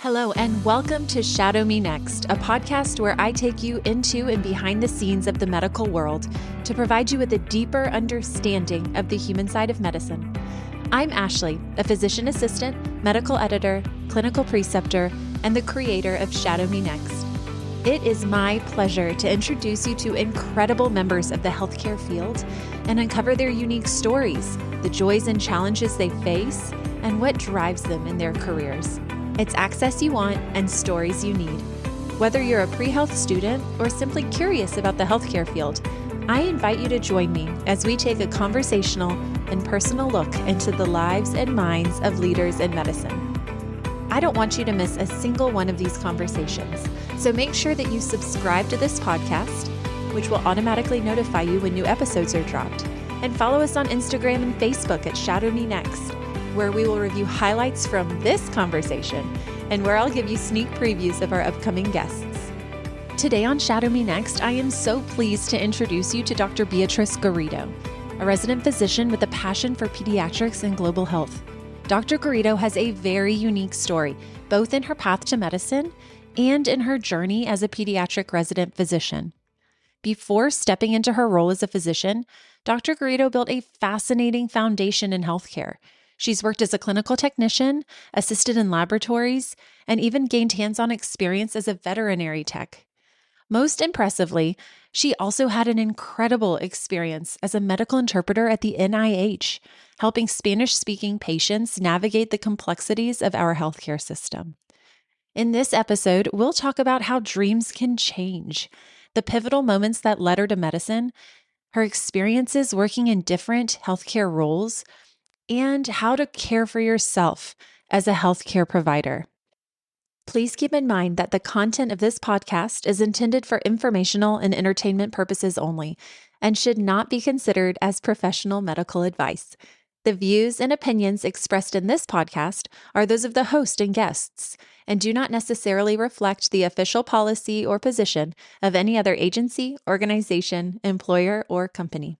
Hello, and welcome to Shadow Me Next, a podcast where I take you into and behind the scenes of the medical world to provide you with a deeper understanding of the human side of medicine. I'm Ashley, a physician assistant, medical editor, clinical preceptor, and the creator of Shadow Me Next. It is my pleasure to introduce you to incredible members of the healthcare field and uncover their unique stories, the joys and challenges they face, and what drives them in their careers. It's access you want and stories you need. Whether you're a pre-health student or simply curious about the healthcare field, I invite you to join me as we take a conversational and personal look into the lives and minds of leaders in medicine. I don't want you to miss a single one of these conversations, so make sure that you subscribe to this podcast, which will automatically notify you when new episodes are dropped, and follow us on Instagram and Facebook at Shadow Me Next, where we will review highlights from this conversation and where I'll give you sneak previews of our upcoming guests. Today on Shadow Me Next, I am so pleased to introduce you to Dr. Beatrice Garrido, a resident physician with a passion for pediatrics and global health. Dr. Garrido has a very unique story, both in her path to medicine and in her journey as a pediatric resident physician. Before stepping into her role as a physician, Dr. Garrido built a fascinating foundation in healthcare. She's worked as a clinical technician, assisted in laboratories, and even gained hands-on experience as a veterinary tech. Most impressively, she also had an incredible experience as a medical interpreter at the NIH, helping Spanish-speaking patients navigate the complexities of our healthcare system. In this episode, we'll talk about how dreams can change, the pivotal moments that led her to medicine, her experiences working in different healthcare roles, and how to care for yourself as a healthcare provider. Please keep in mind that the content of this podcast is intended for informational and entertainment purposes only and should not be considered as professional medical advice. The views and opinions expressed in this podcast are those of the host and guests and do not necessarily reflect the official policy or position of any other agency, organization, employer, or company.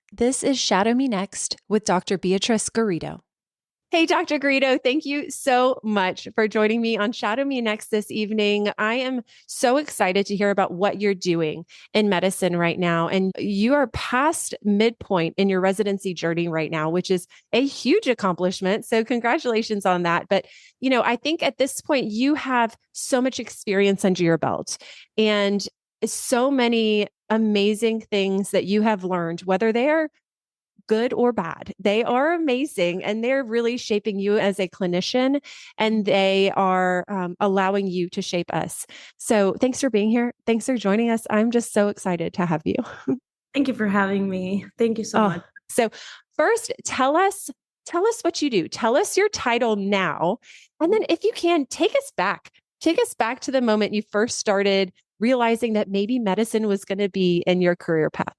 This is Shadow Me Next with Dr. Beatrice Garrido. Hey, Dr. Garrido, thank you so much for joining me on Shadow Me Next this evening. I am so excited to hear about what you're doing in medicine right now. And you are past midpoint in your residency journey right now, which is a huge accomplishment. So congratulations on that. But, I think at this point, you have so much experience under your belt and so many amazing things that you have learned, whether they're good or bad. They are amazing and they're really shaping you as a clinician and they are allowing you to shape us. So thanks for being here. Thanks for joining us. I'm just so excited to have you. Thank you for having me. Thank you so much. So first, tell us what you do. Tell us your title now. And then if you can, take us back to the moment you first started realizing that maybe medicine was going to be in your career path.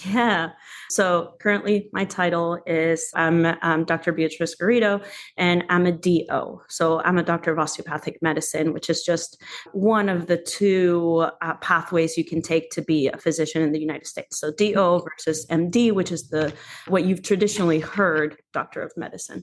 Yeah. So currently my title is I'm Dr. Beatrice Garrido and I'm a DO. So I'm a Doctor of Osteopathic Medicine, which is just one of the two pathways you can take to be a physician in the United States. So DO versus MD, which is what you've traditionally heard, Doctor of Medicine.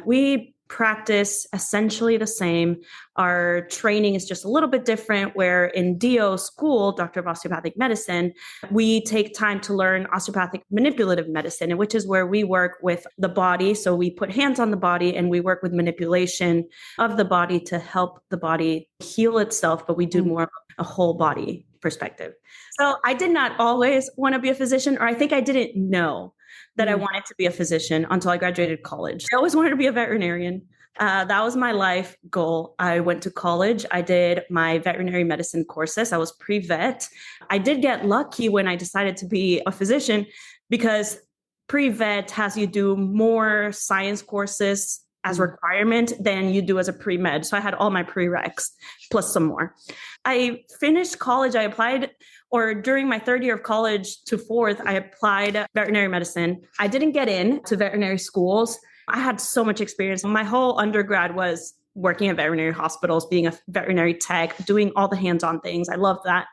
We practice essentially the same. Our training is just a little bit different, where in DO school, Doctor of Osteopathic Medicine, we take time to learn osteopathic manipulative medicine, which is where we work with the body. So we put hands on the body and we work with manipulation of the body to help the body heal itself, but we do more of a whole body perspective. So I did not always want to be a physician, or I think I didn't know that I wanted to be a physician until I graduated college. I always wanted to be a veterinarian. That was my life goal. I went to college. I did my veterinary medicine courses. I was pre-vet. I did get lucky when I decided to be a physician because pre-vet has you do more science courses as requirement than you do as a pre-med. So I had all my prereqs plus some more. I finished college. I applied, or during my third year of college to fourth, I applied veterinary medicine. I didn't get in to veterinary schools. I had so much experience. My whole undergrad was working at veterinary hospitals, being a veterinary tech, doing all the hands-on things. I love that.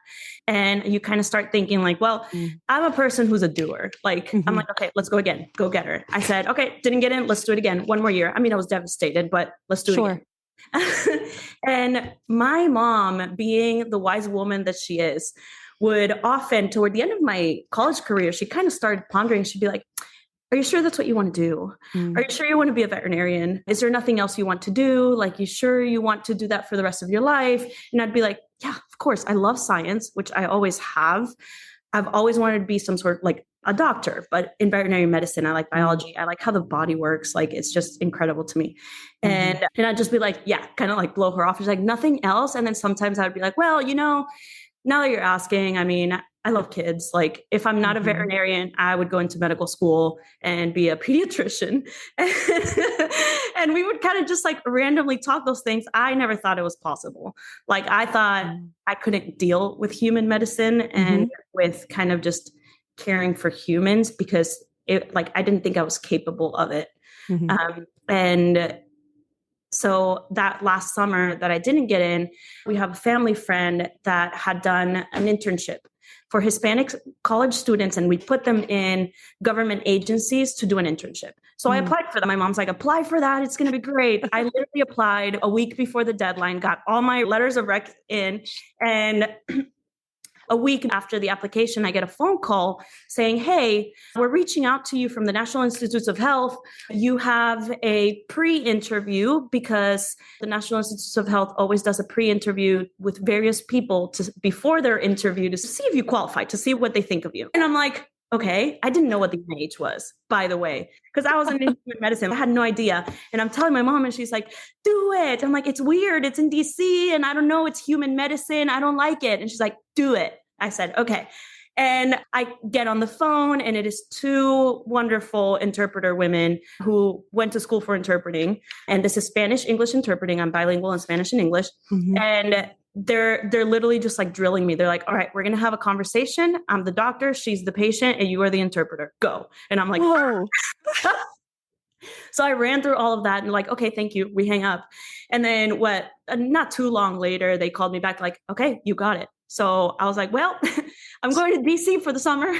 And you kind of start thinking like, well, I'm a person who's a doer. Like, I'm like, okay, let's go again. Go get her. I said, okay, didn't get in. Let's do it again. One more year. I mean, I was devastated, but let's do it again. And my mom, being the wise woman that she is, would often, toward the end of my college career, she kind of started pondering. She'd be like, are you sure that's what you want to do? Are you sure you want to be a veterinarian? Is there nothing else you want to do? Like, you sure you want to do that for the rest of your life? And I'd be like, yeah, of course. I love science, which I always have. I've always wanted to be some sort of like a doctor, but in veterinary medicine, I like biology. I like how the body works. Like, it's just incredible to me. And I'd just be like, yeah, kind of like blow her off. She's like, nothing else. And then sometimes I'd be like, well, now that you're asking, I mean, I love kids. Like, if I'm not a veterinarian, I would go into medical school and be a pediatrician. And we would kind of just like randomly talk those things. I never thought it was possible. Like, I thought I couldn't deal with human medicine and with kind of just caring for humans because I didn't think I was capable of it. And so that last summer that I didn't get in, we have a family friend that had done an internship for Hispanic college students, and we put them in government agencies to do an internship. So I applied for that. My mom's like, apply for that. It's going to be great. I literally applied a week before the deadline, got all my letters of rec in, and a week after the application, I get a phone call saying, hey, we're reaching out to you from the National Institutes of Health. You have a pre-interview because the National Institutes of Health always does a pre-interview with various people before their interview to see if you qualify, to see what they think of you. And I'm like, okay, I didn't know what the NIH was, by the way, because I was in human medicine. I had no idea. And I'm telling my mom and she's like, do it. I'm like, it's weird. It's in DC and I don't know. It's human medicine. I don't like it. And she's like, do it. I said, okay. And I get on the phone and it is two wonderful interpreter women who went to school for interpreting. And this is Spanish English interpreting. I'm bilingual in Spanish and English. And they're literally just like drilling me. They're like, all right, we're going to have a conversation. I'm the doctor. She's the patient and you are the interpreter. Go. And I'm like, whoa. So I ran through all of that and like, okay, thank you. We hang up. And then not too long later, they called me back like, okay, you got it. So I was like, well, I'm going to DC for the summer.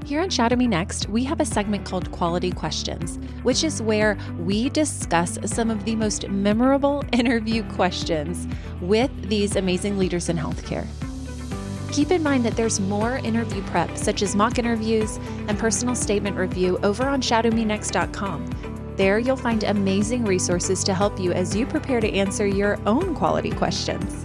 Here on Shadow Me Next, we have a segment called Quality Questions, which is where we discuss some of the most memorable interview questions with these amazing leaders in healthcare. Keep in mind that there's more interview prep, such as mock interviews and personal statement review over on shadowmenext.com. There you'll find amazing resources to help you as you prepare to answer your own quality questions.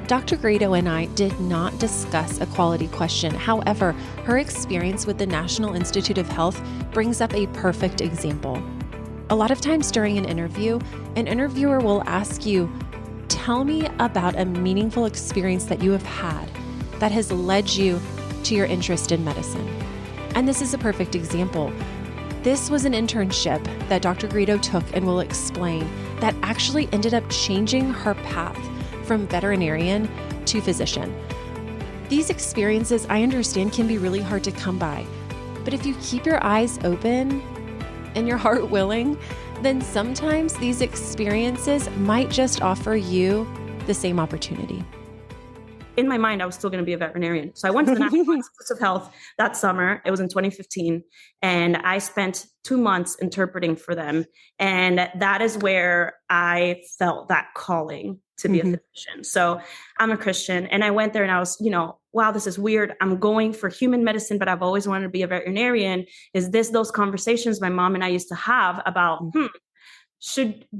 Dr. Garrido and I did not discuss a quality question. However, her experience with the National Institute of Health brings up a perfect example. A lot of times during an interview, an interviewer will ask you, tell me about a meaningful experience that you have had that has led you to your interest in medicine. And this is a perfect example. This was an internship that Dr. Garrido took and will explain that actually ended up changing her path from veterinarian to physician. These experiences, I understand, can be really hard to come by, but if you keep your eyes open and your heart willing, then sometimes these experiences might just offer you the same opportunity. In my mind, I was still going to be a veterinarian. So I went to the National Institutes of Health that summer. It was in 2015. And I spent 2 months interpreting for them. And that is where I felt that calling to be a physician. So I'm a Christian and I went there and I was, wow, this is weird. I'm going for human medicine, but I've always wanted to be a veterinarian. Is this those conversations my mom and I used to have about,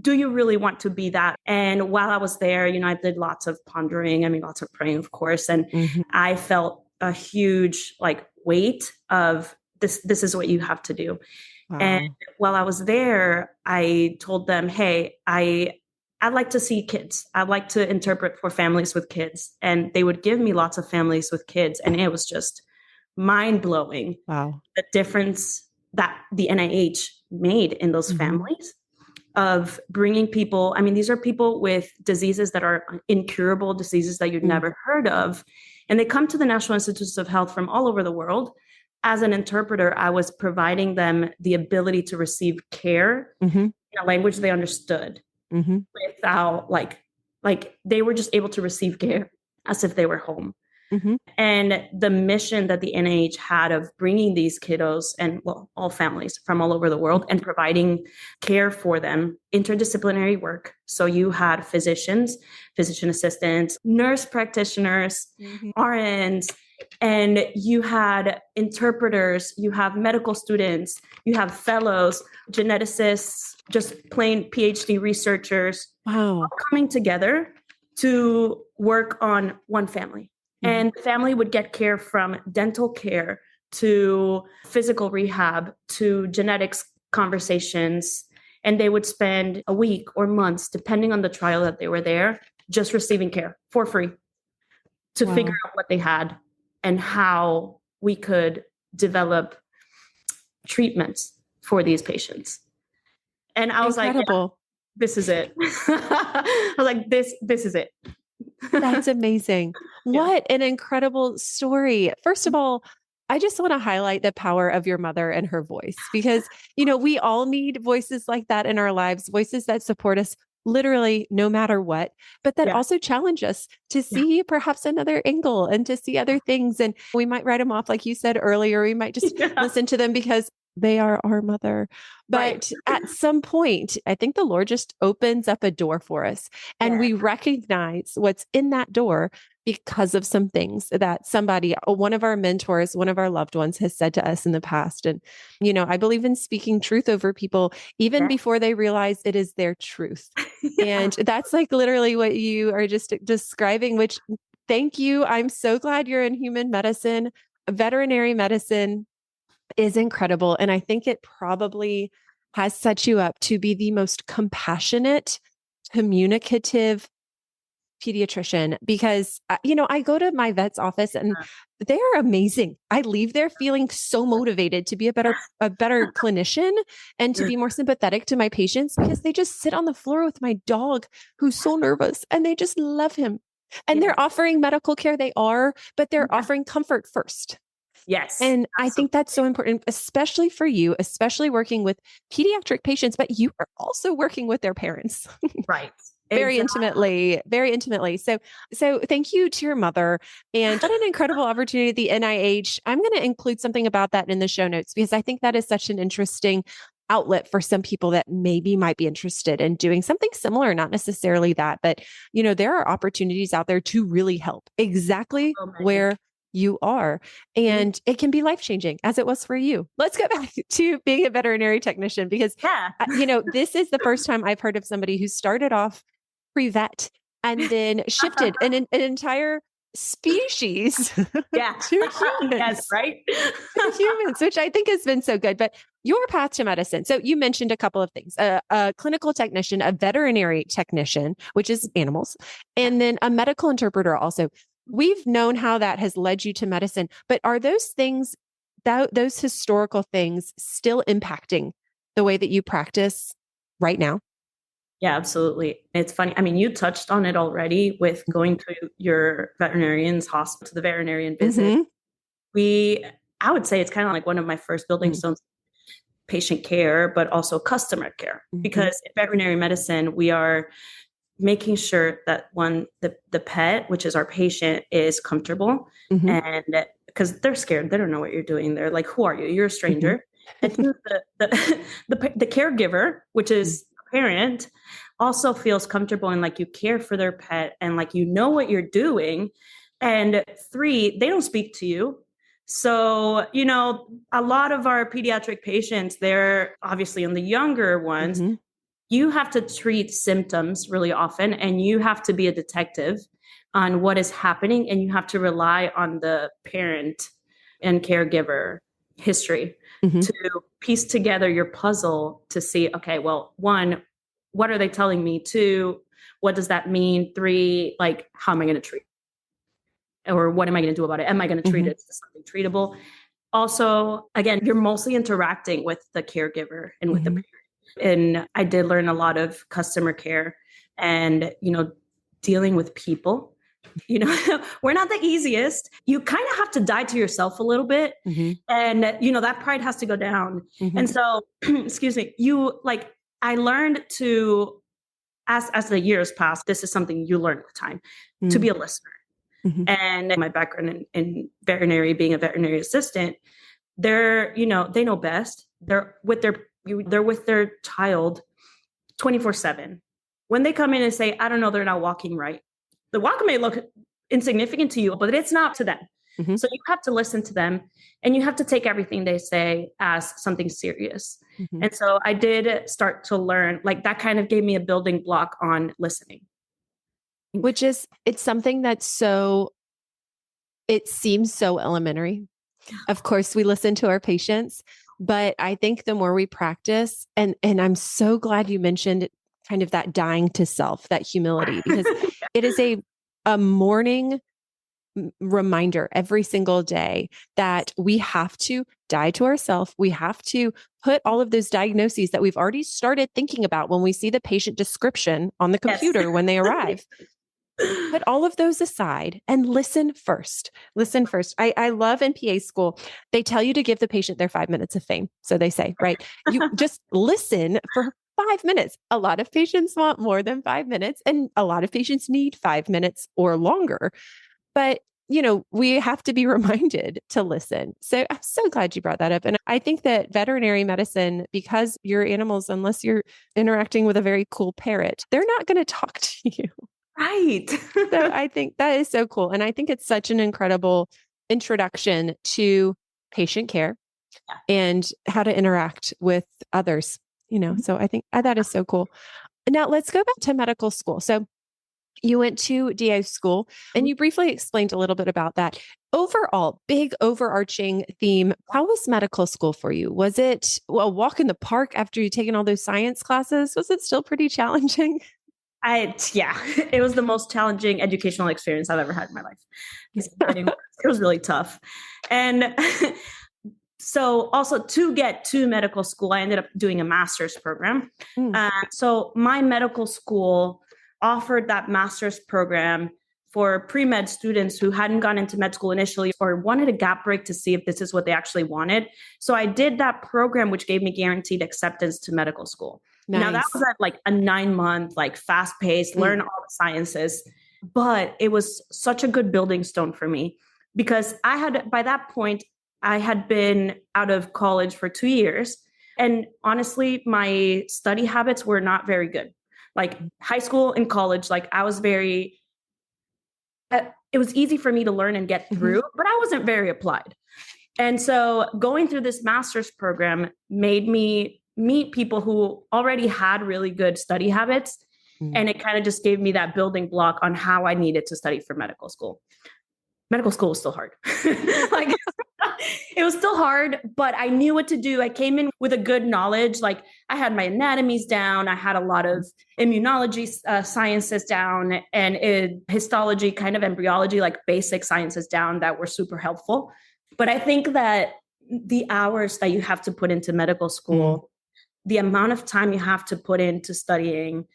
do you really want to be that? And while I was there, I did lots of pondering, lots of praying, of course. And I felt a huge weight of this is what you have to do. Wow. And while I was there, I told them, hey, I'd like to see kids. I'd like to interpret for families with kids. And they would give me lots of families with kids. And it was just mind blowing. Wow. The difference that the NIH made in those families of bringing people. These are people with diseases that are incurable, diseases that you'd never heard of. And they come to the National Institutes of Health from all over the world. As an interpreter, I was providing them the ability to receive care in a language they understood without they were just able to receive care as if they were home. Mm-hmm. And the mission that the NIH had of bringing these kiddos and, well, all families from all over the world and providing care for them, interdisciplinary work. So you had physicians, physician assistants, nurse practitioners, Mm-hmm. RNs, and you had interpreters, you have medical students, you have fellows, geneticists, just plain PhD researchers, Wow. all coming together to work on one family. And the family would get care from dental care to physical rehab to genetics conversations. And they would spend a week or months, depending on the trial that they were there, just receiving care for free to figure out what they had and how we could develop treatments for these patients. And I was Incredible. like, yeah, this is it. I was like, this is it. That's amazing. What an incredible story. First of all, I just want to highlight the power of your mother and her voice because, we all need voices like that in our lives, voices that support us literally no matter what, but that also challenge us to see perhaps another angle and to see other things. And we might write them off, like you said earlier, we might just listen to them because they are our mother. But at some point, I think the Lord just opens up a door for us and we recognize what's in that door because of some things that somebody, one of our mentors, one of our loved ones has said to us in the past. And, I believe in speaking truth over people, even before they realize it is their truth. And that's like literally what you are just describing, which thank you. I'm so glad you're in human medicine, veterinary medicine is incredible. And I think it probably has set you up to be the most compassionate, communicative pediatrician because, I go to my vet's office and they are amazing. I leave there feeling so motivated to be a better clinician and to be more sympathetic to my patients because they just sit on the floor with my dog who's so nervous and they just love him. And they're offering medical care. They are, but they're offering comfort first. Yes. And I think that's so important, especially for you, especially working with pediatric patients, but you are also working with their parents. Right. Very intimately. So thank you to your mother and what an incredible opportunity at the NIH. I'm going to include something about that in the show notes because I think that is such an interesting outlet for some people that maybe might be interested in doing something similar, not necessarily that, but there are opportunities out there to really help exactly where you are. And it can be life-changing as it was for you. Let's go back to being a veterinary technician because, this is the first time I've heard of somebody who started off pre-vet and then shifted an entire species to humans. Yes, right? To humans, which I think has been so good. But your path to medicine. So you mentioned a couple of things, a clinical technician, a veterinary technician, which is animals, and then a medical interpreter also. We've known how that has led you to medicine, but are those things, those historical things still impacting the way that you practice right now? Yeah, absolutely. It's funny. I mean, you touched on it already with going to your veterinarian's hospital, to the veterinarian visit. I would say it's kind of like one of my first building stones, patient care, but also customer care, because in veterinary medicine, we are making sure that the pet, which is our patient, is comfortable. And because they're scared, they don't know what you're doing. They're like, who are you? You're a stranger. And the caregiver, which is a parent, also feels comfortable and like you care for their pet and like you know what you're doing. And 3, they don't speak to you. So, a lot of our pediatric patients, they're obviously in the younger ones, you have to treat symptoms really often, and you have to be a detective on what is happening, and you have to rely on the parent and caregiver history to piece together your puzzle to see, okay, well, 1, what are they telling me? 2, what does that mean? 3, like, how am I going to treat it? Or what am I going to do about it? Am I going to treat it as something treatable? Also, again, you're mostly interacting with the caregiver and with the parent. And I did learn a lot of customer care and, dealing with people. We're not the easiest. You kind of have to die to yourself a little bit. And, that pride has to go down. And so, excuse me, I learned to, as the years passed, this is something you learn with time, to be a listener. And my background in veterinary, being a veterinary assistant, they know best. They're with their child 24/7. When they come in and say, I don't know, they're not walking right. The walk may look insignificant to you, but it's not to them. So you have to listen to them and you have to take everything they say as something serious. And so I did start to learn, like that kind of gave me a building block on listening. It's something that's it seems so elementary. Of course, we listen to our patients, but I think the more we practice, and I'm so glad you mentioned kind of that dying to self, that humility, because it is a morning reminder every single day that we have to die to ourselves. We have to put all of those diagnoses that we've already started thinking about when we see the patient description on the computer when they arrive. Put all of those aside and listen first. Listen first. I love in PA school, they tell you to give the patient their 5 minutes of fame. So they say, right, you just listen for 5 minutes. A lot of patients want more than 5 minutes, and a lot of patients need 5 minutes or longer. But, we have to be reminded to listen. So I'm so glad you brought that up. And I think that veterinary medicine, because your animals, unless you're interacting with a very cool parrot, they're not going to talk to you. Right. So I think that is so cool. And I think it's such an incredible introduction to patient care and how to interact with others, so I think that is so cool. Now let's go back to medical school. So you went to DO school and you briefly explained a little bit about that. Overall, big overarching theme. How was medical school for you? Was it a walk in the park after you'd taken all those science classes? Was it still pretty challenging? It was the most challenging educational experience I've ever had in my life. It was really tough. And so also to get to medical school, I ended up doing a master's program. So my medical school offered that master's program for pre-med students who hadn't gone into med school initially or wanted a gap break to see if this is what they actually wanted. So I did that program, which gave me guaranteed acceptance to medical school. Nice. Now that was at like a 9-month, like fast-paced, learn all the sciences, but it was such a good building stone for me because by that point, I had been out of college for 2 years. And honestly, my study habits were not very good. Like high school and college, like I was it was easy for me to learn and get through, but I wasn't very applied. And so going through this master's program made me meet people who already had really good study habits. And it kind of just gave me that building block on how I needed to study for medical school. Medical school was still hard. It was still hard, but I knew what to do. I came in with a good knowledge. Like I had my anatomies down. I had a lot of immunology sciences down and histology, kind of embryology, like basic sciences down that were super helpful. But I think that the hours that you have to put into medical school, the amount of time you have to put into studying,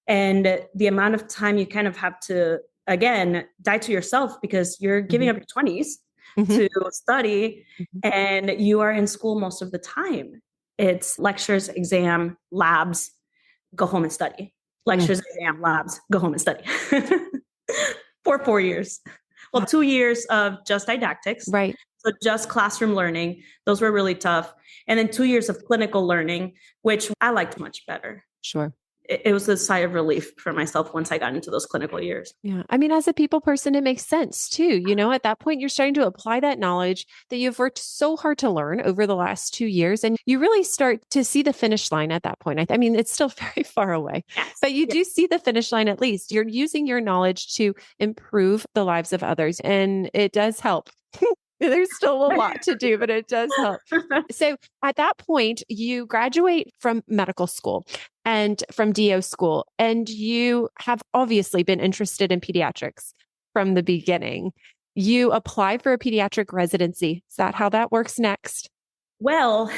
and the amount of time you kind of have to, again, die to yourself because you're giving up your 20s to study and you are in school most of the time. It's lectures, exam, labs, go home and study. Lectures, exam, labs, go home and study. For 4 years. Well, 2 years of just didactics. Right. So just classroom learning. Those were really tough. And then 2 years of clinical learning, which I liked much better. Sure. It was a sigh of relief for myself once I got into those clinical years. Yeah. I mean, as a people person, it makes sense too. At that point, you're starting to apply that knowledge that you've worked so hard to learn over the last 2 years. And you really start to see the finish line at that point. I mean, it's still very far away, but you do see the finish line at least. You're using your knowledge to improve the lives of others. And it does help. There's still a lot to do, but it does help. So at that point, you graduate from medical school and from DO school, and you have obviously been interested in pediatrics from the beginning. You apply for a pediatric residency. Is that how that works next? Well,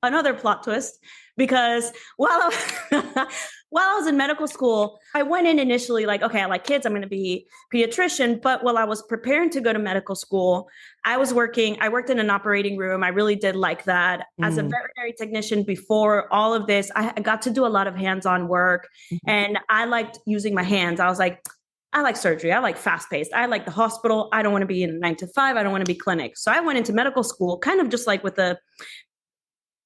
another plot twist, because while I was in medical school, I went in initially like, okay, I like kids, I'm going to be a pediatrician. But while I was preparing to go to medical school, I worked in an operating room. I really did like that. As a veterinary technician before all of this, I got to do a lot of hands-on work and I liked using my hands. I was like, I like surgery. I like fast paced. I like the hospital. I don't want to be in a 9 to 5. I don't want to be clinic. So I went into medical school kind of just like with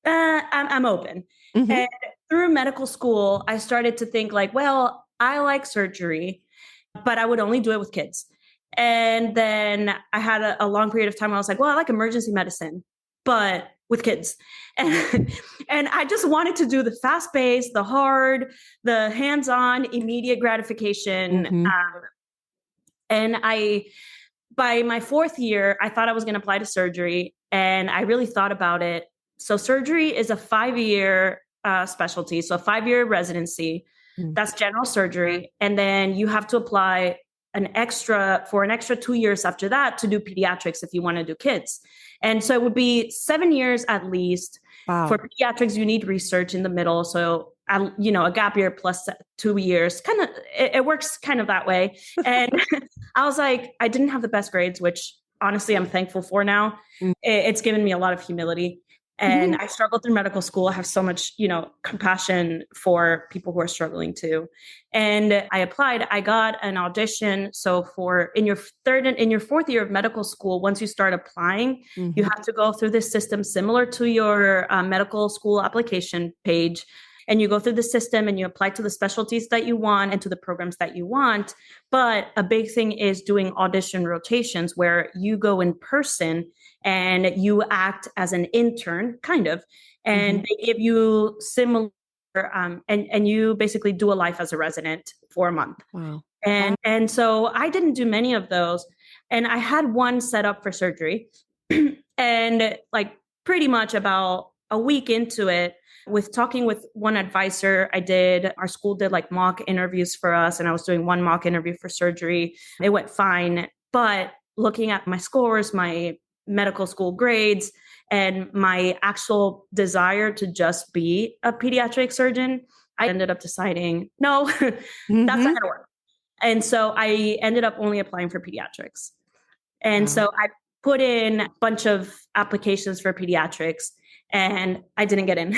I'm open. Mm-hmm. And through medical school, I started to think like, well, I like surgery, but I would only do it with kids. And then I had a long period of time where I was like, well, I like emergency medicine, but with kids. And I just wanted to do the fast paced, the hard, the hands-on, immediate gratification. Mm-hmm. And by my 4th year, I thought I was going to apply to surgery, and I really thought about it. So surgery is a 5-year specialty, so a 5-year residency. Mm-hmm. That's general surgery. And then you have to apply an extra 2 years after that to do pediatrics if you want to do kids. And so it would be 7 years at least. Wow. For pediatrics, you need research in the middle. So, a gap year plus 2 years, kind of, it works kind of that way. And I was like, I didn't have the best grades, which honestly, I'm thankful for now. Mm-hmm. It's given me a lot of humility. And I struggled through medical school. I have so much, compassion for people who are struggling too. And I applied, I got an audition. So in your 4th year of medical school, once you start applying, mm-hmm. you have to go through this system similar to your medical school application page. And you go through the system and you apply to the specialties that you want and to the programs that you want. But a big thing is doing audition rotations where you go in person and you act as an intern, kind of, and mm-hmm. they give you similar, and you basically do a life as a resident for a month. Wow. And so I didn't do many of those. And I had one set up for surgery. And like pretty much about a week into it, with talking with one advisor, our school did like mock interviews for us, and I was doing one mock interview for surgery. It went fine. But looking at my scores, my medical school grades, and my actual desire to just be a pediatric surgeon, I ended up deciding, no, mm-hmm. that's not going to work. And so I ended up only applying for pediatrics. And so I put in a bunch of applications for pediatrics, and I didn't get in.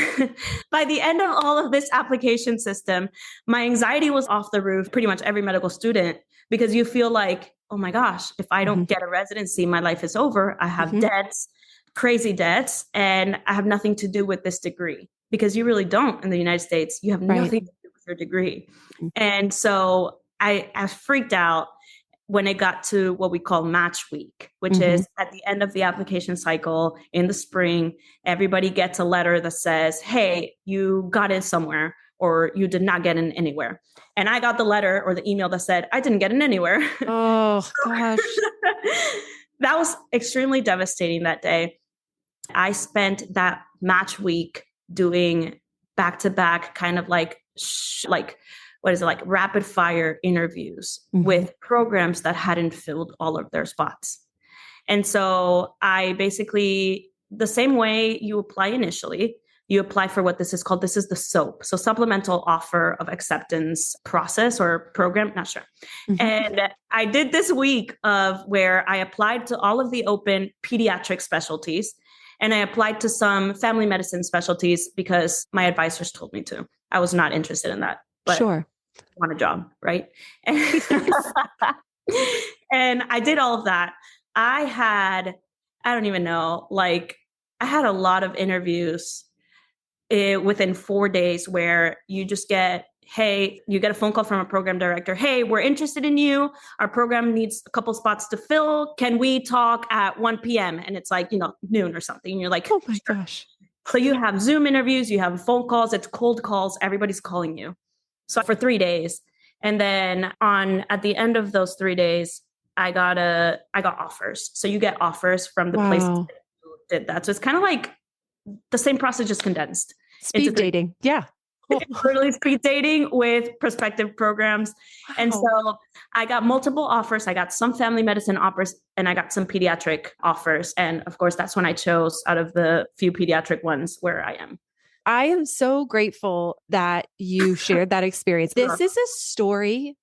By the end of all of this application system, my anxiety was off the roof, pretty much every medical student, because you feel like, oh my gosh, if I don't mm-hmm. get a residency, my life is over. I have mm-hmm. debts, crazy debts, and I have nothing to do with this degree, because you really don't in the United States. You have nothing to do with your degree. Mm-hmm. And so I freaked out when it got to what we call match week, which mm-hmm. is at the end of the application cycle in the spring, everybody gets a letter that says, hey, you got in somewhere or you did not get in anywhere. And I got the letter or the email that said, I didn't get in anywhere. Oh, gosh. That was extremely devastating that day. I spent that match week doing back-to-back kind of like rapid fire interviews mm-hmm. with programs that hadn't filled all of their spots. And so I basically, the same way you apply initially, you apply for what this is called. This is the SOAP. So supplemental offer of acceptance process or program, not sure. Mm-hmm. And I did this week of where I applied to all of the open pediatric specialties. And I applied to some family medicine specialties because my advisors told me to. I was not interested in that. But sure. I want a job, right? And I did all of that. I had a lot of interviews within 4 days where you just get, hey, you get a phone call from a program director. Hey, we're interested in you. Our program needs a couple spots to fill. Can we talk at 1 p.m.? And it's like, noon or something. And you're like, oh my gosh. So you have Zoom interviews, you have phone calls, it's cold calls. Everybody's calling you. So for 3 days. And then at the end of those 3 days, I got offers. So you get offers from the places that did that. So it's kind of like the same process, just condensed. Speed dating. Yeah. Cool. Literally speed dating with prospective programs. Wow. And so I got multiple offers. I got some family medicine offers and I got some pediatric offers. And of course, that's when I chose out of the few pediatric ones where I am. I am so grateful that you shared that experience. This is a story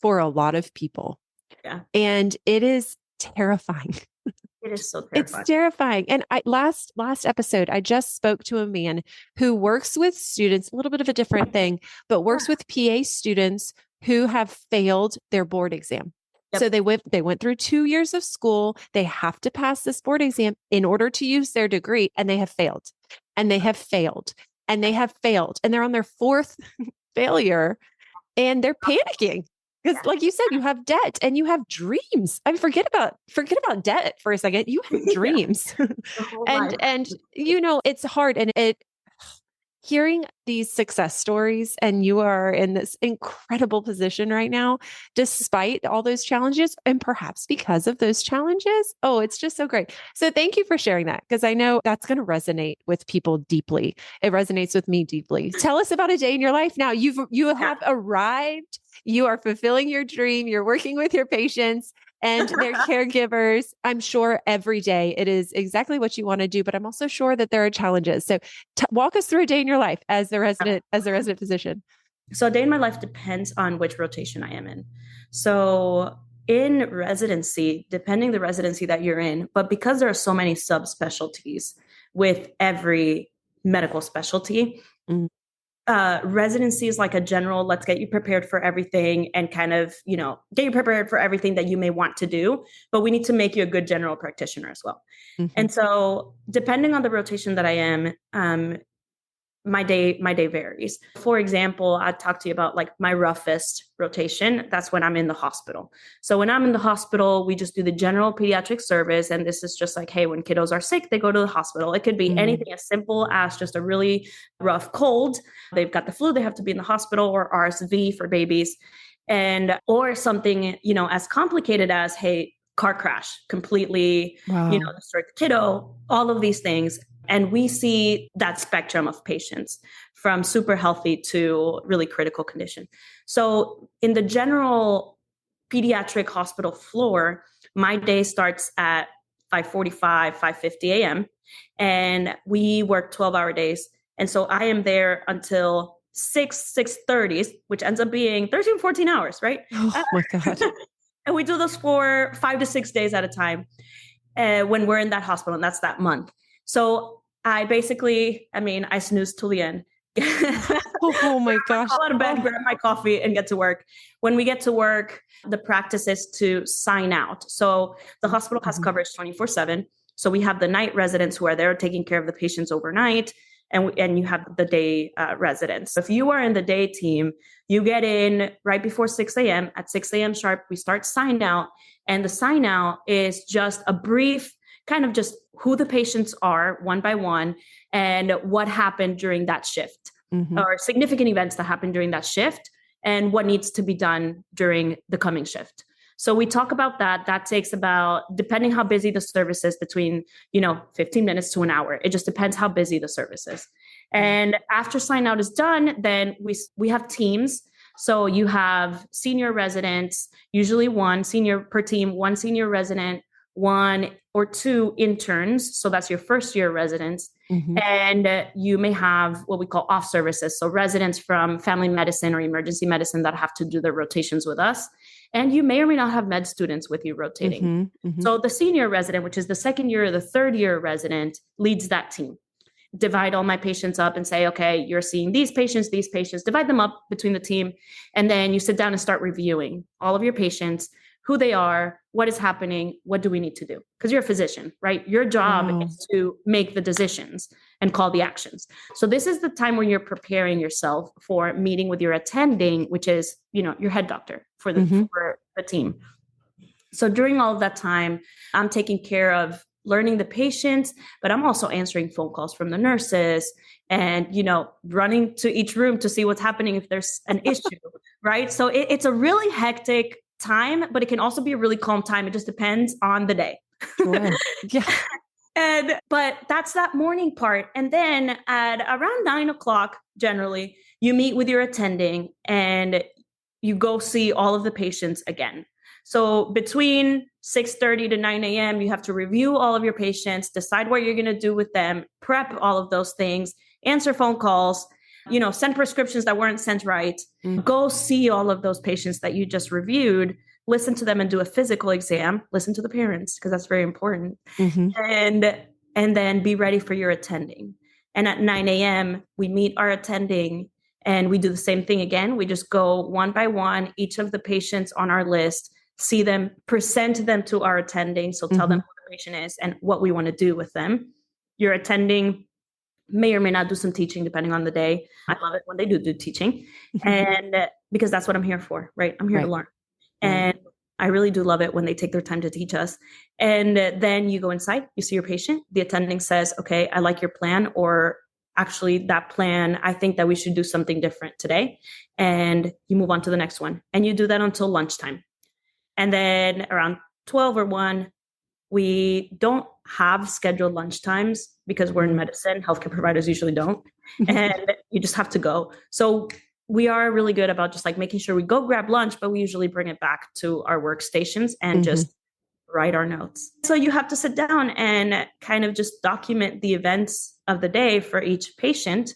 for a lot of people. Yeah. And it is terrifying. It is so terrifying. It's terrifying. And last episode, I just spoke to a man who works with students, a little bit of a different thing, but works with PA students who have failed their board exam. Yep. So they went through 2 years of school. They have to pass this board exam in order to use their degree, and they have failed, and they have failed, and they have failed, and they're on their fourth failure, and they're panicking because, like you said, you have debt and you have dreams. I mean, forget about debt for a second. You have dreams, and it's hard, and hearing these success stories, and you are in this incredible position right now, despite all those challenges, and perhaps because of those challenges. Oh, it's just so great. So thank you for sharing that, because I know that's going to resonate with people deeply. It resonates with me deeply. Tell us about a day in your life now. You have arrived. You are fulfilling your dream. You're working with your patients and their caregivers. I'm sure every day it is exactly what you want to do, but I'm also sure that there are challenges. So walk us through a day in your life as the resident physician. So a day in my life depends on which rotation I am in. So in residency, depending the residency that you're in, but because there are so many subspecialties with every medical specialty, residency is like a general, let's get you prepared for everything and kind of, get you prepared for everything that you may want to do, but we need to make you a good general practitioner as well. Mm-hmm. And so depending on the rotation that I am, my day varies. For example, I talked to you about like my roughest rotation. That's when I'm in the hospital. So when I'm in the hospital, we just do the general pediatric service. And this is just like, hey, when kiddos are sick, they go to the hospital. It could be anything as simple as just a really rough cold. They've got the flu, they have to be in the hospital, or RSV for babies. Or something, as complicated as, hey, car crash, completely, destroyed the kiddo, all of these things. And we see that spectrum of patients from super healthy to really critical condition. So in the general pediatric hospital floor, my day starts at 5:45, 5:50 a.m. And we work 12-hour days. And so I am there until 6:30, which ends up being 13, 14 hours, right? Oh my God. And we do this for 5 to 6 days at a time when we're in that hospital, and that's that month. So I snooze till the end. Oh my gosh. Fall out of bed, grab my coffee, and get to work. When we get to work, the practice is to sign out. So the hospital has coverage 24/7. So we have the night residents who are there taking care of the patients overnight, and you have the day residents. If you are in the day team, you get in right before 6 a.m. At 6 a.m. sharp, we start sign out. And the sign out is just a brief kind of just who the patients are one by one and what happened during that shift, or significant events that happened during that shift and what needs to be done during the coming shift. So we talk about that. That takes about, depending how busy the service is, between, 15 minutes to an hour. It just depends how busy the service is. And after sign out is done, then we have teams. So you have senior residents, usually one senior per team, one senior resident, one or two interns. So that's your first year residents. And you may have what we call off services. So residents from family medicine or emergency medicine that have to do their rotations with us. And you may or may not have med students with you rotating. So the senior resident, which is the second year or the third year resident, leads that team. Divide all my patients up and say, okay, you're seeing these patients, divide them up between the team. And then you sit down and start reviewing all of your patients, who they are, what is happening, what do we need to do? Because you're a physician, right? Your job is to make the decisions and call the actions. So this is the time when you're preparing yourself for meeting with your attending, which is, your head doctor for the team. So during all of that time, I'm taking care of learning the patients, but I'm also answering phone calls from the nurses and, running to each room to see what's happening if there's an issue, right? So it's a really hectic time, but it can also be a really calm time. It just depends on the day. Sure. Yeah. But that's that morning part. And then at around 9 o'clock, generally, you meet with your attending and you go see all of the patients again. So between 6:30 to 9 a.m., you have to review all of your patients, decide what you're going to do with them, prep all of those things, answer phone calls, send prescriptions that weren't sent right, go see all of those patients that you just reviewed, listen to them and do a physical exam, listen to the parents, because that's very important. And then be ready for your attending. And at 9 a.m., we meet our attending And we do the same thing again. We just go one by one, each of the patients on our list, see them, present them to our attending. So tell them who the patient is and what we want to do with them. Your attending may or may not do some teaching depending on the day. I love it when they do teaching. And because that's what I'm here for, right? I'm here to learn. And I really do love it when they take their time to teach us. And then you go inside, you see your patient, the attending says, okay, I like your plan, or actually that plan, I think that we should do something different today. And you move on to the next one. And you do that until lunchtime. And then around 12 or 1, we don't have scheduled lunch times because we're in medicine. Healthcare providers usually don't. And you just have to go. So we are really good about just like making sure we go grab lunch, but we usually bring it back to our workstations and just write our notes. So you have to sit down and kind of just document the events of the day for each patient.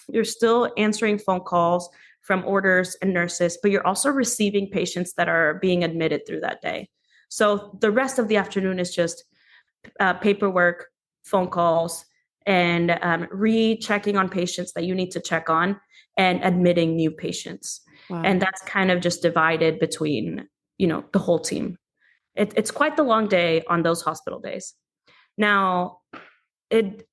You're still answering phone calls from orders and nurses, but you're also receiving patients that are being admitted through that day. So the rest of the afternoon is just paperwork, phone calls, and rechecking on patients that you need to check on and admitting new patients. Wow. And that's kind of just divided between, the whole team. It's quite the long day on those hospital days. Now,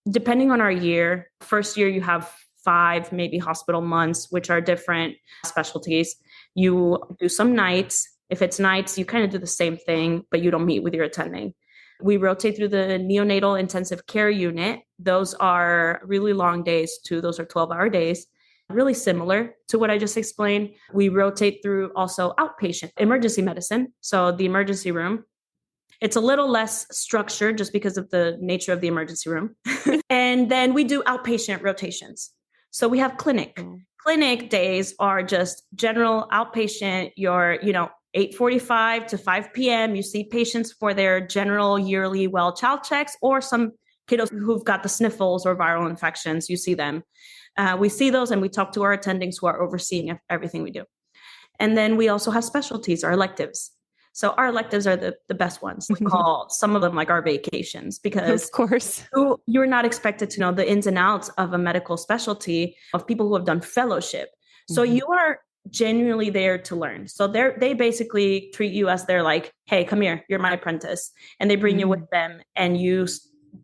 depending on our year, first year you have 5 maybe hospital months, which are different specialties. You do some nights. If it's nights, you kind of do the same thing, but you don't meet with your attending. We rotate through the neonatal intensive care unit. Those are really long days too. Those are 12-hour days, really similar to what I just explained. We rotate through also outpatient emergency medicine. So the emergency room, it's a little less structured just because of the nature of the emergency room. And then we do outpatient rotations. So we have clinic. Clinic days are just general outpatient. You're, 8:45 to 5 p.m. You see patients for their general yearly well child checks, or some kiddos who've got the sniffles or viral infections. You see them. We see those and we talk to our attendings who are overseeing everything we do. And then we also have specialties, our electives. So our electives are the best ones. We call some of them like our vacations, because of course you're not expected to know the ins and outs of a medical specialty of people who have done fellowship. So you are genuinely there to learn. So they basically treat you as they're like, hey, come here, you're my apprentice. And they bring you with them and you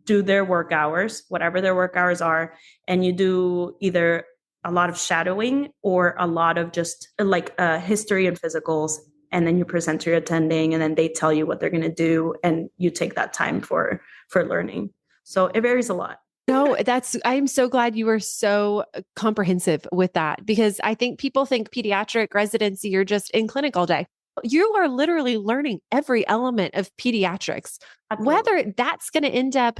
do their work hours, whatever their work hours are. And you do either a lot of shadowing or a lot of just like history and physicals. And then you present to your attending and then they tell you what they're going to do. And you take that time for learning. So it varies a lot. No, I'm so glad you were so comprehensive with that, because I think people think pediatric residency, you're just in clinic all day. You are literally learning every element of pediatrics, whether that's going to end up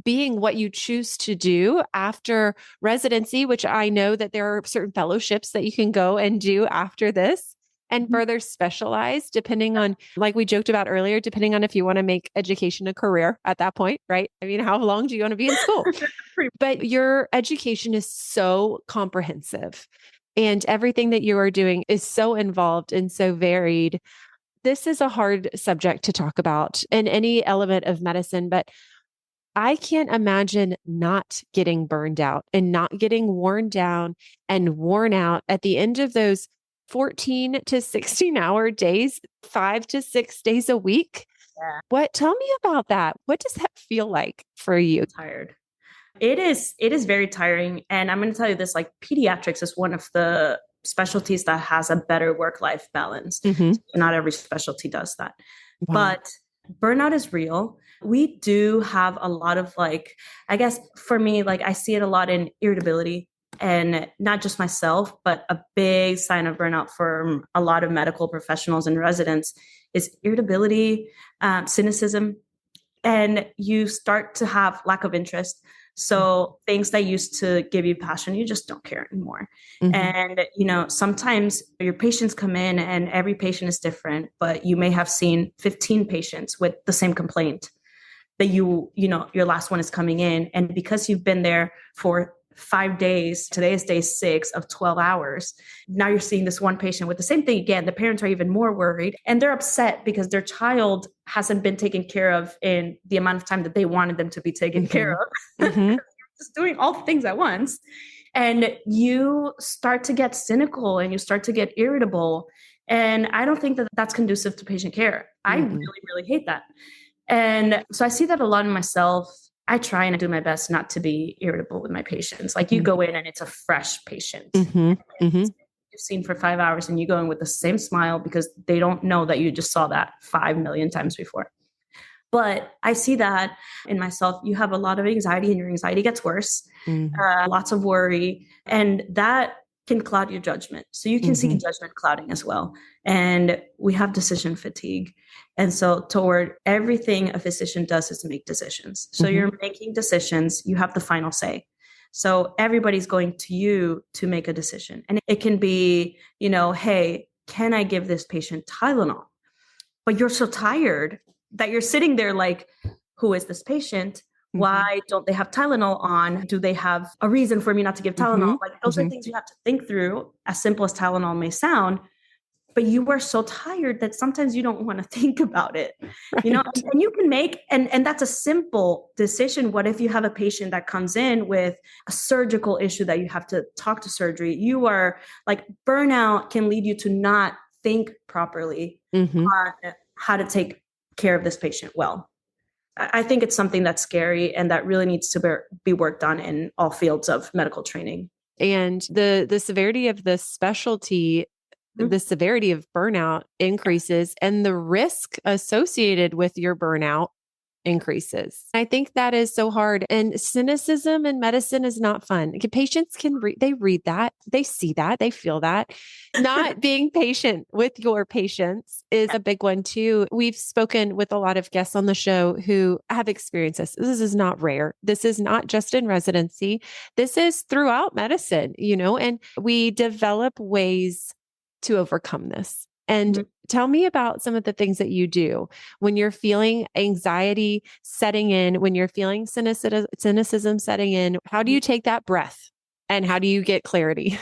being what you choose to do after residency, which I know that there are certain fellowships that you can go and do after this and further specialize depending on, like we joked about earlier, depending on if you want to make education a career at that point, right? I mean, how long do you want to be in school? But your education is so comprehensive and everything that you are doing is so involved and so varied. This is a hard subject to talk about in any element of medicine, but I can't imagine not getting burned out and not getting worn down and worn out at the end of those 14 to 16-hour days, 5 to 6 days a week. Yeah. Tell me about that. What does that feel like for you? Tired. It is very tiring. And I'm going to tell you this, like pediatrics is one of the specialties that has a better work-life balance. Not every specialty does that. Wow. But burnout is real. We do have a lot of I guess for me, I see it a lot in irritability. And not just myself, but a big sign of burnout for a lot of medical professionals and residents is irritability, cynicism, and you start to have lack of interest. So things that used to give you passion, you just don't care anymore. And, sometimes your patients come in and every patient is different, but you may have seen 15 patients with the same complaint that your last one is coming in. And because you've been there for 5 days, today is day 6 of 12 hours. Now you're seeing this one patient with the same thing again. The parents are even more worried and they're upset because their child hasn't been taken care of in the amount of time that they wanted them to be taken care of. Just doing all the things at once. And you start to get cynical and you start to get irritable. And I don't think that that's conducive to patient care. I really, really hate that. And so I see that a lot in myself. I try and do my best not to be irritable with my patients. Like, you go in and it's a fresh patient. You've seen for 5 hours and you go in with the same smile because they don't know that you just saw that 5 million times before. But I see that in myself. You have a lot of anxiety and your anxiety gets worse, lots of worry, and that can cloud your judgment. So you can see judgment clouding as well. And we have decision fatigue. And so toward everything a physician does is make decisions. So you're making decisions, you have the final say. So everybody's going to you to make a decision. And it can be, hey, can I give this patient Tylenol? But you're so tired that you're sitting there like, who is this patient? Why don't they have Tylenol on? Do they have a reason for me not to give Tylenol? Like, those are things you have to think through, as simple as Tylenol may sound. But you are so tired that sometimes you don't want to think about it, and you can make, and that's a simple decision. What if you have a patient that comes in with a surgical issue that you have to talk to surgery? You are like, burnout can lead you to not think properly on how to take care of this patient well. I think it's something that's scary and that really needs to be worked on in all fields of medical training. And the severity of the specialty, the severity of burnout increases, and the risk associated with your burnout increases. I think that is so hard. And cynicism in medicine is not fun. Patients can read that, they see that, they feel that. Not being patient with your patients is a big one too. We've spoken with a lot of guests on the show who have experienced this. This is not rare. This is not just in residency. This is throughout medicine, and we develop ways to overcome this. And tell me about some of the things that you do when you're feeling anxiety setting in, when you're feeling cynicism setting in. How do you take that breath and how do you get clarity?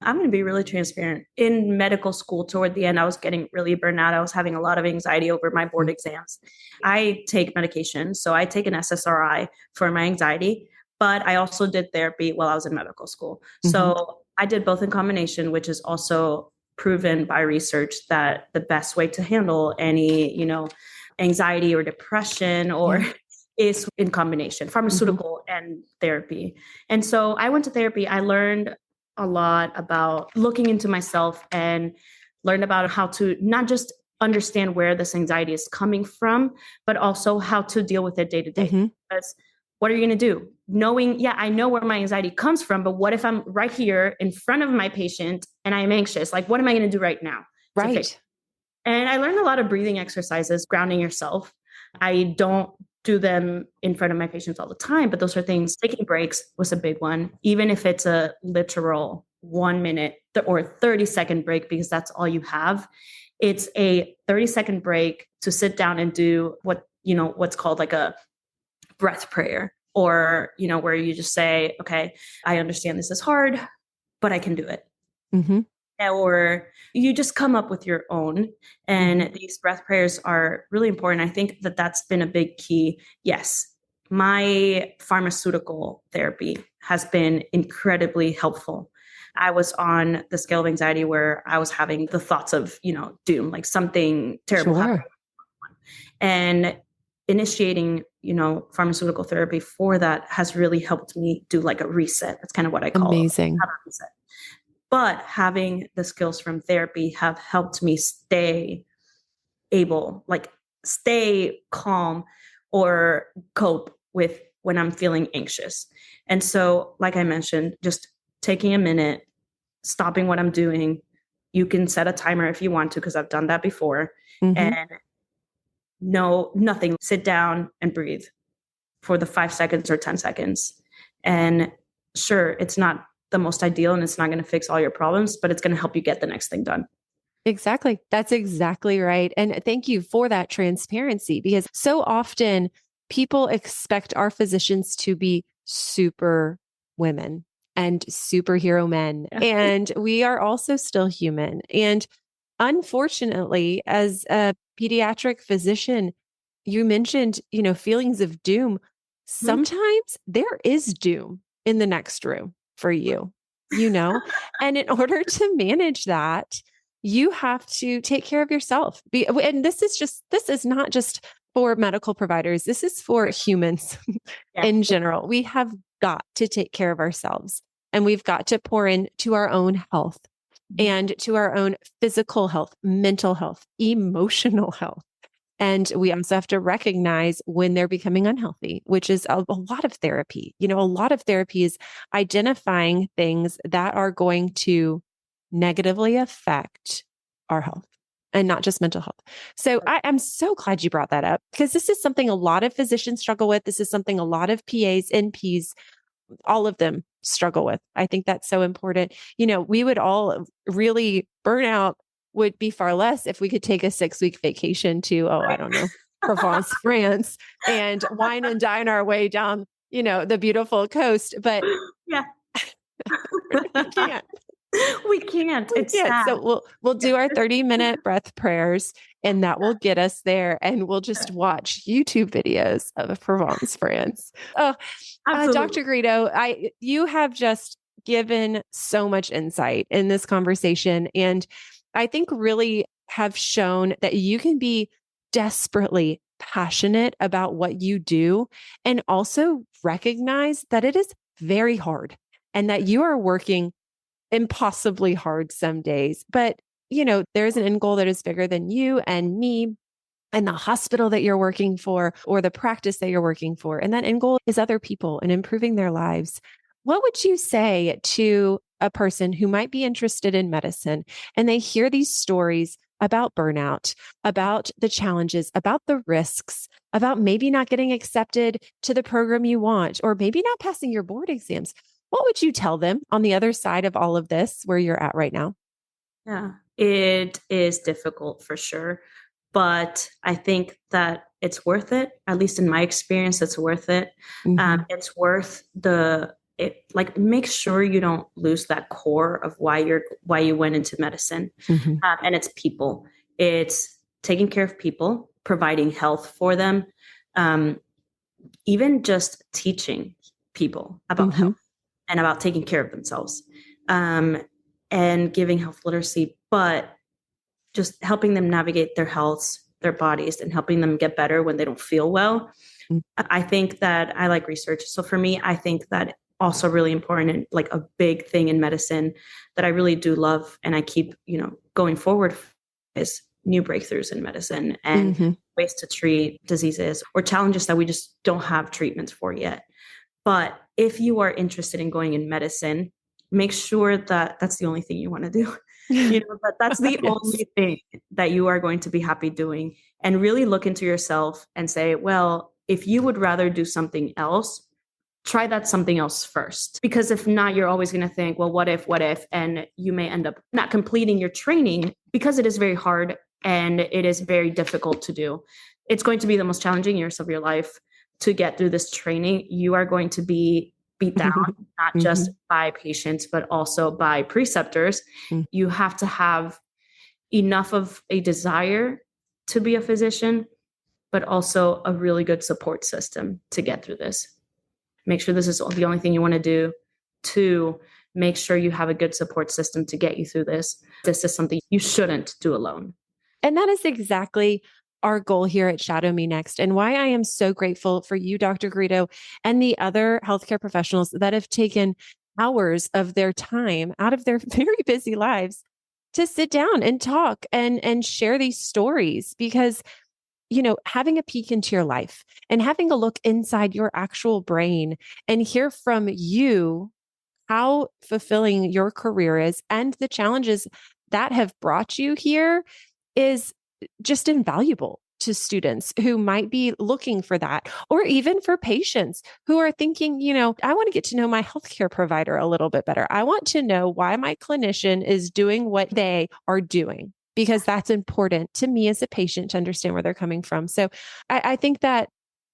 I'm going to be really transparent. In medical school, toward the end, I was getting really burned out. I was having a lot of anxiety over my board exams. I take medication. So I take an SSRI for my anxiety, but I also did therapy while I was in medical school. So I did both in combination, which is also proven by research that the best way to handle any, anxiety or depression or is in combination, pharmaceutical and therapy. And so I went to therapy. I learned a lot about looking into myself and learned about how to not just understand where this anxiety is coming from, but also how to deal with it day to day. Because what are you going to do? Knowing, I know where my anxiety comes from, but what if I'm right here in front of my patient and I'm anxious? Like, what am I going to do right now? Right. And I learned a lot of breathing exercises, grounding yourself. I don't do them in front of my patients all the time, but those are things. Taking breaks was a big one, even if it's a literal 1 minute or 30-second break, because that's all you have. It's a 30-second break to sit down and do what's called like a breath prayer, or, where you just say, okay, I understand this is hard, but I can do it. Or you just come up with your own. And these breath prayers are really important. I think that that's been a big key. Yes, my pharmaceutical therapy has been incredibly helpful. I was on the scale of anxiety where I was having the thoughts of, doom, like something terrible happened. And initiating, pharmaceutical therapy for that has really helped me do like a reset. That's kind of what I call Amazing. Have a reset. But having the skills from therapy have helped me stay calm or cope with when I'm feeling anxious. And so, like I mentioned, just taking a minute, stopping what I'm doing. You can set a timer if you want to, because I've done that before. And nothing. Sit down and breathe for the 5 seconds or 10 seconds. And sure, it's not the most ideal and it's not going to fix all your problems, but it's going to help you get the next thing done. Exactly. That's exactly right. And thank you for that transparency, because so often people expect our physicians to be super women and superhero men. And we are also still human. And unfortunately, as a pediatric physician, you mentioned, feelings of doom. Sometimes there is doom in the next room. for you, and in order to manage that, you have to take care of yourself. And this is not just for medical providers. This is for humans in general. We have got to take care of ourselves, and we've got to pour into our own health and to our own physical health, mental health, emotional health. And we also have to recognize when they're becoming unhealthy, which is a lot of therapy. A lot of therapy is identifying things that are going to negatively affect our health and not just mental health. So I'm so glad you brought that up, because this is something a lot of physicians struggle with. This is something a lot of PAs, NPs, all of them struggle with. I think that's so important. We would all really burnout would be far less if we could take a 6-week vacation to, I don't know, Provence, France, and wine and dine our way down, the beautiful coast. But yeah, we can't. We can't. It's sad. So we'll do our 30-minute breath prayers, and that will get us there. And we'll just watch YouTube videos of Provence, France. Oh, Dr. Garrido, you have just given so much insight in this conversation, and I think really have shown that you can be desperately passionate about what you do, and also recognize that it is very hard and that you are working impossibly hard some days. But, there's an end goal that is bigger than you and me and the hospital that you're working for or the practice that you're working for. And that end goal is other people and improving their lives. What would you say to a person who might be interested in medicine and they hear these stories about burnout, about the challenges, about the risks, about maybe not getting accepted to the program you want, or maybe not passing your board exams? What would you tell them on the other side of all of this, where you're at right now? Yeah, it is difficult for sure. But I think that it's worth it. At least in my experience, it's worth it. It's worth make sure you don't lose that core of why you went into medicine. And it's people. It's taking care of people, providing health for them, even just teaching people about health and about taking care of themselves, and giving health literacy, but just helping them navigate their health, their bodies, and helping them get better when they don't feel well. I think that I like research. So for me, I think that also really important, and like a big thing in medicine that I really do love and I keep, going forward, is new breakthroughs in medicine and ways to treat diseases or challenges that we just don't have treatments for yet. But if you are interested in going in medicine, make sure that that's the only thing you want to do. But that's the only thing that you are going to be happy doing, and really look into yourself and say, well, if you would rather do something else, try that something else first. Because if not, you're always going to think, well, what if, and you may end up not completing your training, because it is very hard and it is very difficult to do. It's going to be the most challenging years of your life to get through this training. You are going to be beat down, not just by patients, but also by preceptors. You have to have enough of a desire to be a physician, but also a really good support system to get through this. Make sure this is the only thing you want to do. 2, make sure you have a good support system to get you through this. This is something you shouldn't do alone. And that is exactly our goal here at Shadow Me Next, and why I am so grateful for you, Dr. Garrido, and the other healthcare professionals that have taken hours of their time out of their very busy lives to sit down and talk and share these stories. Because, having a peek into your life and having a look inside your actual brain and hear from you how fulfilling your career is and the challenges that have brought you here is just invaluable to students who might be looking for that, or even for patients who are thinking, I want to get to know my healthcare provider a little bit better. I want to know why my clinician is doing what they are doing, because that's important to me as a patient to understand where they're coming from. So I think that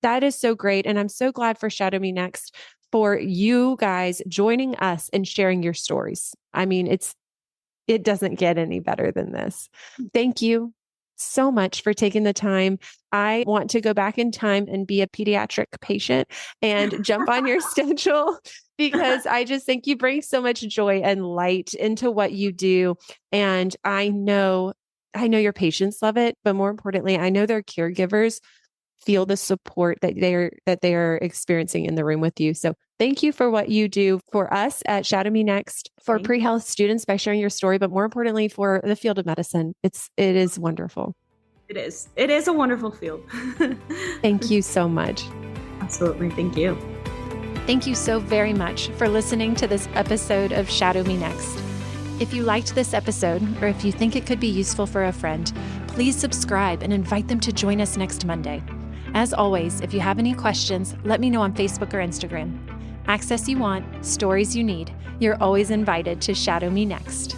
is so great. And I'm so glad for Shadow Me Next for you guys joining us and sharing your stories. I mean, it doesn't get any better than this. Thank you so much for taking the time. I want to go back in time and be a pediatric patient and jump on your schedule because I just think you bring so much joy and light into what you do. And I know your patients love it, but more importantly, I know their caregivers feel the support that they are experiencing in the room with you. So thank you for what you do for us at Shadow Me Next, for pre-health students by sharing your story, but more importantly for the field of medicine. It is wonderful. It is a wonderful field. Thank you so much. Absolutely. Thank you. Thank you so very much for listening to this episode of Shadow Me Next. If you liked this episode, or if you think it could be useful for a friend, please subscribe and invite them to join us next Monday. As always, if you have any questions, let me know on Facebook or Instagram. Access you want, stories you need. You're always invited to Shadow Me Next.